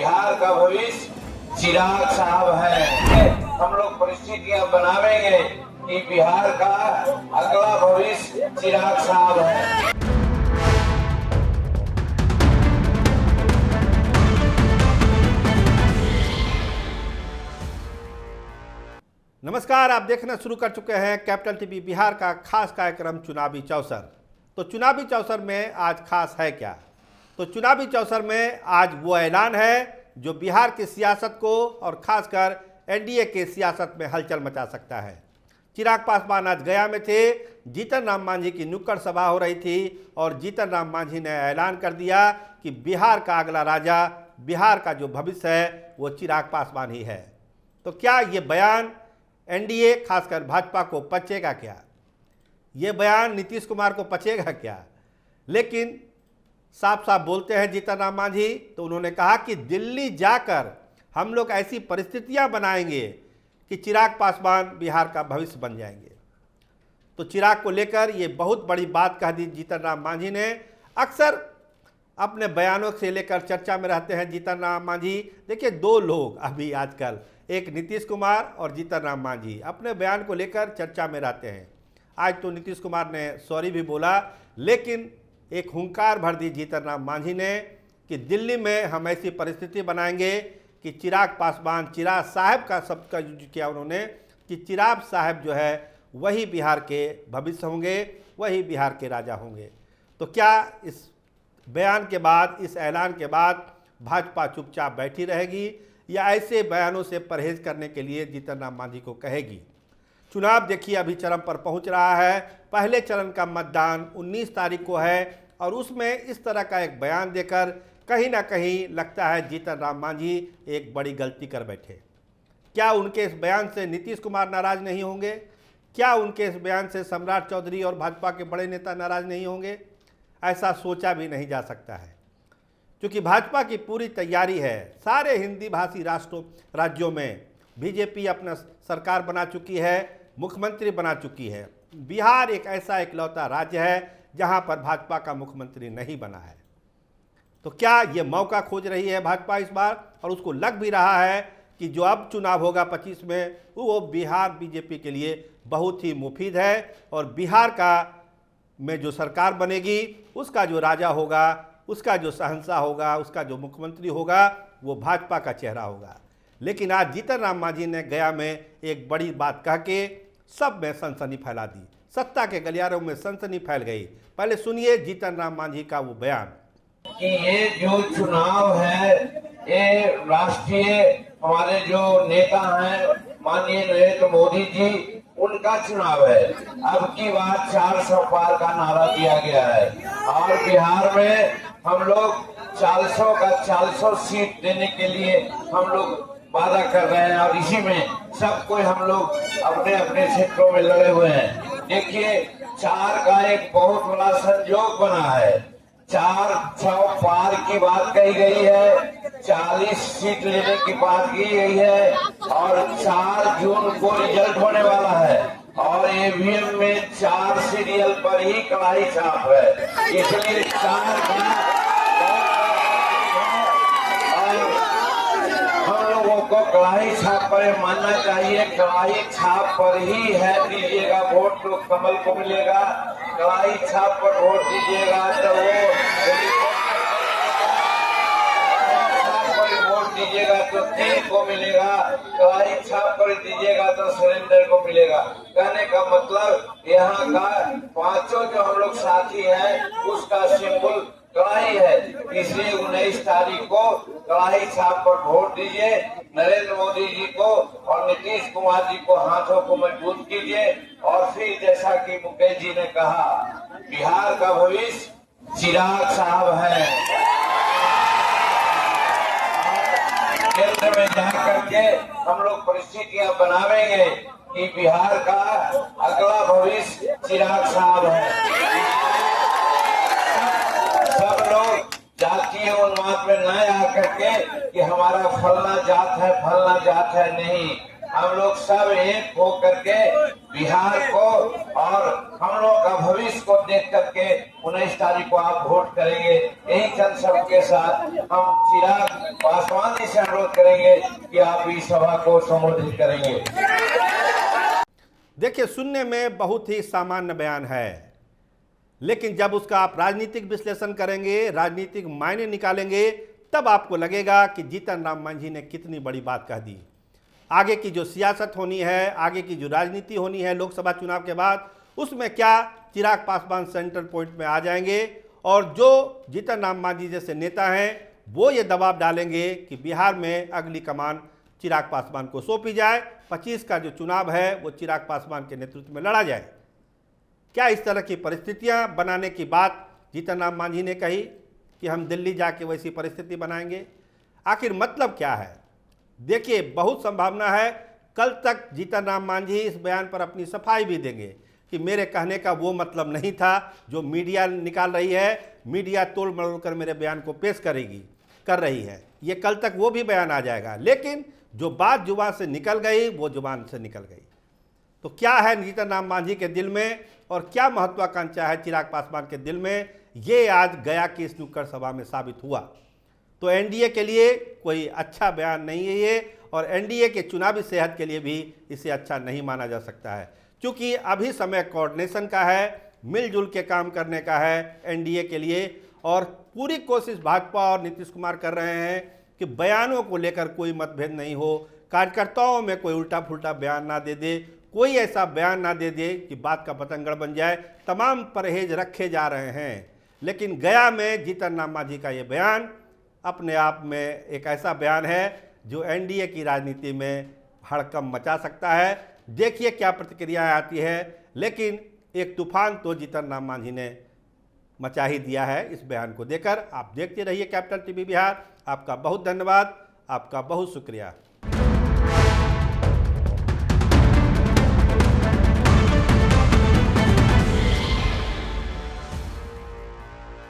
बिहार का भविष्य चिराग साहब है। हम लोग परिस्थितियां बनावेंगे कि बिहार का अगला भविष्य चिराग साहब है। नमस्कार, आप देखना शुरू कर चुके हैं कैपिटल टीवी बिहार का खास कार्यक्रम चुनावी चौसर। तो चुनावी चौसर में आज खास है क्या? तो चुनावी चौसर में आज वो ऐलान है जो बिहार की सियासत को और खासकर एनडीए के सियासत में हलचल मचा सकता है। चिराग पासवान आज गया में थे, जीतन राम मांझी की नुक्कड़ सभा हो रही थी और जीतन राम मांझी ने ऐलान कर दिया कि बिहार का अगला राजा, बिहार का जो भविष्य है वो चिराग पासवान ही है। तो क्या ये बयान एनडीए खासकर भाजपा को पचेगा क्या? ये बयान नीतीश कुमार को पचेगा क्या? लेकिन साफ साफ बोलते हैं जीतन राम मांझी। तो उन्होंने कहा कि दिल्ली जाकर हम लोग ऐसी परिस्थितियां बनाएंगे कि चिराग पासवान बिहार का भविष्य बन जाएंगे। तो चिराग को लेकर ये बहुत बड़ी बात कह दी जीतन राम मांझी ने। अक्सर अपने बयानों से लेकर चर्चा में रहते हैं जीतन राम मांझी। देखिए, दो लोग अभी आजकल, एक नीतीश कुमार और जीतन राम मांझी, अपने बयान को लेकर चर्चा में रहते हैं। आज तो नीतीश कुमार ने सॉरी भी बोला, लेकिन एक हुंकार भर दी जीतन राम मांझी ने कि दिल्ली में हम ऐसी परिस्थिति बनाएंगे कि चिराग पासवान, चिराग साहब का शब्द का यूज किया उन्होंने कि चिराग साहब जो है वही बिहार के भविष्य होंगे, वही बिहार के राजा होंगे। तो क्या इस बयान के बाद, इस ऐलान के बाद भाजपा चुपचाप बैठी रहेगी या ऐसे बयानों से परहेज करने के लिए जीतन राम मांझी को कहेगी? चुनाव देखिए अभी चरम पर पहुंच रहा है। पहले चरण का मतदान 19 तारीख को है और उसमें इस तरह का एक बयान देकर कहीं ना कहीं लगता है जीतन राम मांझी एक बड़ी गलती कर बैठे। क्या उनके इस बयान से नीतीश कुमार नाराज नहीं होंगे? क्या उनके इस बयान से सम्राट चौधरी और भाजपा के बड़े नेता नाराज नहीं होंगे? ऐसा सोचा भी नहीं जा सकता है, क्योंकि भाजपा की पूरी तैयारी है। सारे हिंदी भाषी राज्यों में बीजेपी अपना सरकार बना चुकी है, मुख्यमंत्री बना चुकी है। बिहार एक ऐसा इकलौता राज्य है जहां पर भाजपा का मुख्यमंत्री नहीं बना है। तो क्या ये मौका खोज रही है भाजपा इस बार? और उसको लग भी रहा है कि जो अब चुनाव होगा 25 में, वो बिहार बीजेपी के लिए बहुत ही मुफीद है और बिहार का में जो सरकार बनेगी, उसका जो राजा होगा, उसका जो शहंशाह होगा, उसका जो मुख्यमंत्री होगा, वो भाजपा का चेहरा होगा। लेकिन आज जीतन राम मांझी ने गया में एक बड़ी बात कह के सब में सनसनी फैला दी। सत्ता के गलियारों में सनसनी फैल गई। पहले सुनिए जीतन राम मांझी का वो बयान कि ये जो चुनाव है, ये राष्ट्रीय हमारे जो नेता हैं माननीय नरेंद्र मोदी जी, उनका चुनाव है। अब की बात 400 पार का नारा दिया गया है और बिहार में हम लोग 400 का 400 सीट देने के लिए हम लोग वादा कर रहे हैं और इसी में सब कोई हम लोग अपने अपने क्षेत्रों में लड़े हुए हैं। देखिए, 4 का एक बहुत बड़ा संयोग बना है। 400 पार की बात कही गई है, 40 सीट लेने की बात की गई है और 4 जून को रिजल्ट होने वाला है और ईवीएम में 4 सीरियल पर ही कड़ाई छाप है। इसलिए 4 का को कड़ाई छाप पर मानना चाहिए। कड़ाई छाप पर ही है दीजिएगा वोट तो कमल को मिलेगा, कड़ाई छाप पर वोट दीजिएगा तो वोट दीजिएगा तो तेल को मिलेगा, कड़ाई छाप पर दीजिएगा तो सिलेंडर को मिलेगा। कहने का मतलब यहाँ का पांचों जो हम लोग साथी हैं उसका सिंबल कड़ाई है। इसलिए 19 तारीख को कड़ाई छाप पर वोट दीजिए। नरेंद्र मोदी जी को और नीतीश कुमार जी को हाथों को मजबूत कीजिए और फिर जैसा कि मुकेश जी ने कहा, बिहार का भविष्य चिराग साहब है। केंद्र में जाकर के हम लोग परिस्थितियां बनावेंगे कि बिहार का अगला भविष्य चिराग साहब है। सब लोग जातीय उन्माद में न आकर के कि हमारा फलना जात है, फलना जात है, नहीं। हम लोग सब एक हो करके बिहार को और हम लोग का भविष्य को देख करके 19 तारीख को आप वोट करेंगे। यही जनसभा के साथ हम चिराग पासवान जी से अनुरोध करेंगे कि आप इस सभा को संबोधित करेंगे। देखिए, सुनने में बहुत ही सामान्य बयान है, लेकिन जब उसका आप राजनीतिक विश्लेषण करेंगे, राजनीतिक मायने निकालेंगे, तब आपको लगेगा कि जीतन राम मांझी ने कितनी बड़ी बात कह दी। आगे की जो सियासत होनी है, आगे की जो राजनीति होनी है लोकसभा चुनाव के बाद, उसमें क्या चिराग पासवान सेंटर पॉइंट में आ जाएंगे और जो जीतन राम मांझी जैसे नेता हैं वो ये दबाव डालेंगे कि बिहार में अगली कमान चिराग पासवान को सौंपी जाए, 25 का जो चुनाव है वो चिराग पासवान के नेतृत्व में लड़ा जाए। क्या इस तरह की परिस्थितियां बनाने की बात जीतन राम मांझी ने कही कि हम दिल्ली जाके वैसी परिस्थिति बनाएंगे? आखिर मतलब क्या है? देखिए, बहुत संभावना है कल तक जीतन राम मांझी इस बयान पर अपनी सफाई भी देंगे कि मेरे कहने का वो मतलब नहीं था जो मीडिया निकाल रही है, मीडिया तोड़ मरोड़ कर मेरे बयान को पेश कर रही है। ये कल तक वो भी बयान आ जाएगा, लेकिन जो बात जुबान से निकल गई वो जुबान से निकल गई। तो क्या है जीतन राम मांझी के दिल में और क्या महत्वाकांक्षा है चिराग पासवान के दिल में, ये आज गया की इस नुक्कड़ सभा में साबित हुआ। तो एनडीए के लिए कोई अच्छा बयान नहीं है ये, और एनडीए के चुनावी सेहत के लिए भी इसे अच्छा नहीं माना जा सकता है, क्योंकि अभी समय कोऑर्डिनेशन का है, मिलजुल के काम करने का है एनडीए के लिए। और पूरी कोशिश भाजपा और नीतीश कुमार कर रहे हैं कि बयानों को लेकर कोई मतभेद नहीं हो, कार्यकर्ताओं में कोई उल्टा फुल्टा बयान ना दे दे, कोई ऐसा बयान ना दे दे कि बात का बतंगड़ बन जाए। तमाम परहेज रखे जा रहे हैं, लेकिन गया में जीतन राम मांझी का ये बयान अपने आप में एक ऐसा बयान है जो एनडीए की राजनीति में हड़कंप मचा सकता है। देखिए क्या प्रतिक्रियाएं आती है, लेकिन एक तूफान तो जीतन राम मांझी ने मचा ही दिया है इस बयान को देकर। आप देखते रहिए कैपिटल टीवी बिहार। आपका बहुत धन्यवाद, आपका बहुत शुक्रिया।